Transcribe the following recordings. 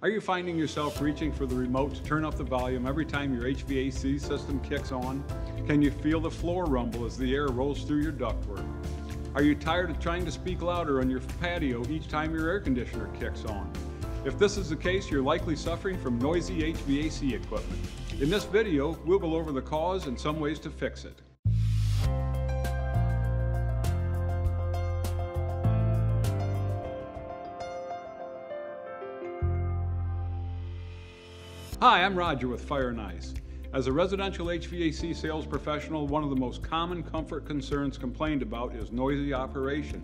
Are you finding yourself reaching for the remote to turn up the volume every time your HVAC system kicks on? Can you feel the floor rumble as the air rolls through your ductwork? Are you tired of trying to speak louder on your patio each time your air conditioner kicks on? If this is the case, you're likely suffering from noisy HVAC equipment. In this video, we'll go over the cause and some ways to fix it. Hi, I'm Roger with Fire and Ice. As a residential HVAC sales professional, one of the most common comfort concerns complained about is noisy operation.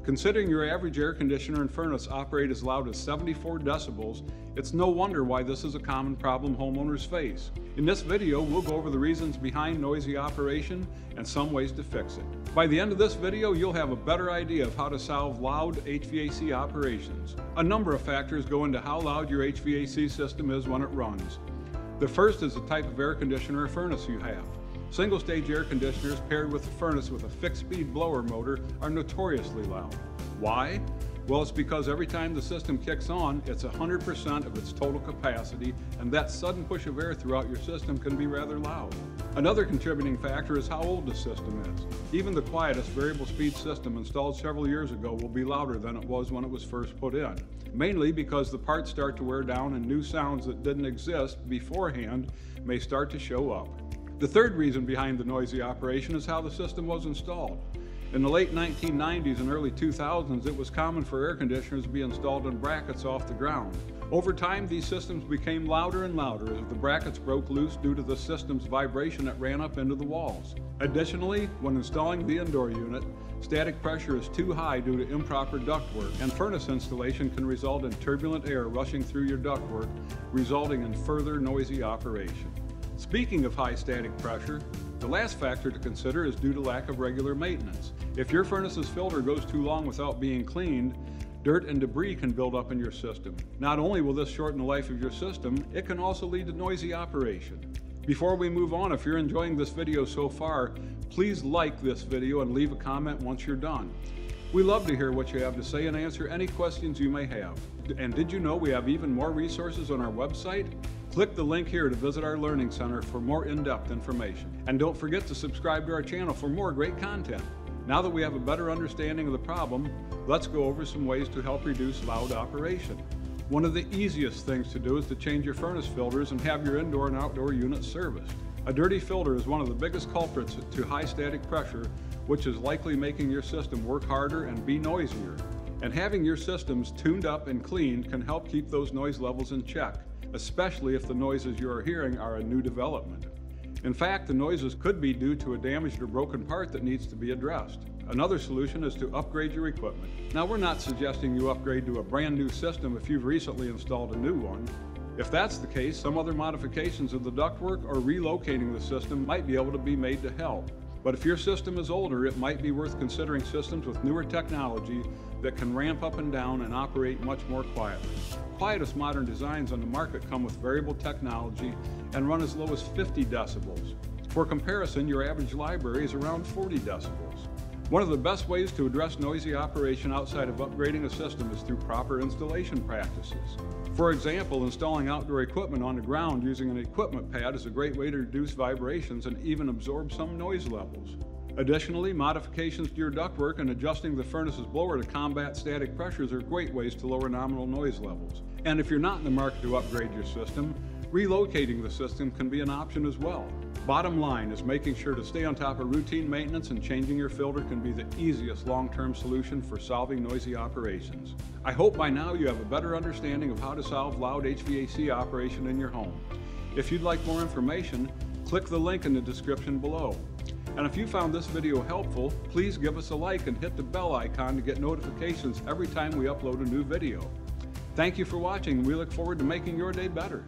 Considering your average air conditioner and furnace operate as loud as 74 decibels, it's no wonder why this is a common problem homeowners face. In this video, we'll go over the reasons behind noisy operation and some ways to fix it. By the end of this video, you'll have a better idea of how to solve loud HVAC operations. A number of factors go into how loud your HVAC system is when it runs. The first is the type of air conditioner or furnace you have. Single-stage air conditioners paired with a furnace with a fixed-speed blower motor are notoriously loud. Why? Well, it's because every time the system kicks on, it's 100% of its total capacity, and that sudden push of air throughout your system can be rather loud. Another contributing factor is how old the system is. Even the quietest variable speed system installed several years ago will be louder than it was when it was first put in, mainly because the parts start to wear down and new sounds that didn't exist beforehand may start to show up. The third reason behind the noisy operation is how the system was installed. In the late 1990s and early 2000s, it was common for air conditioners to be installed in brackets off the ground. Over time, these systems became louder and louder as the brackets broke loose due to the system's vibration that ran up into the walls. Additionally, when installing the indoor unit, static pressure is too high due to improper ductwork, and furnace installation can result in turbulent air rushing through your ductwork, resulting in further noisy operation. Speaking of high static pressure, the last factor to consider is due to lack of regular maintenance. If your furnace's filter goes too long without being cleaned, dirt and debris can build up in your system. Not only will this shorten the life of your system, it can also lead to noisy operation. Before we move on, if you're enjoying this video so far, please like this video and leave a comment once you're done. We love to hear what you have to say and answer any questions you may have. And did you know we have even more resources on our website? Click the link here to visit our Learning Center for more in-depth information. And don't forget to subscribe to our channel for more great content. Now that we have a better understanding of the problem, let's go over some ways to help reduce loud operation. One of the easiest things to do is to change your furnace filters and have your indoor and outdoor units serviced. A dirty filter is one of the biggest culprits to high static pressure, which is likely making your system work harder and be noisier. And having your systems tuned up and cleaned can help keep those noise levels in check, especially if the noises you are hearing are a new development. In fact, the noises could be due to a damaged or broken part that needs to be addressed. Another solution is to upgrade your equipment. Now, we're not suggesting you upgrade to a brand new system if you've recently installed a new one. If that's the case, some other modifications of the ductwork or relocating the system might be able to be made to help. But if your system is older, it might be worth considering systems with newer technology that can ramp up and down and operate much more quietly. Quietest modern designs on the market come with variable technology and run as low as 50 decibels. For comparison, your average library is around 40 decibels. One of the best ways to address noisy operation outside of upgrading a system is through proper installation practices. For example, installing outdoor equipment on the ground using an equipment pad is a great way to reduce vibrations and even absorb some noise levels. Additionally, modifications to your ductwork and adjusting the furnace's blower to combat static pressures are great ways to lower nominal noise levels. And if you're not in the market to upgrade your system, relocating the system can be an option as well. Bottom line is making sure to stay on top of routine maintenance, and changing your filter can be the easiest long-term solution for solving noisy operations. I hope by now you have a better understanding of how to solve loud HVAC operation in your home. If you'd like more information, click the link in the description below. And if you found this video helpful, please give us a like and hit the bell icon to get notifications every time we upload a new video. Thank you for watching, and we look forward to making your day better.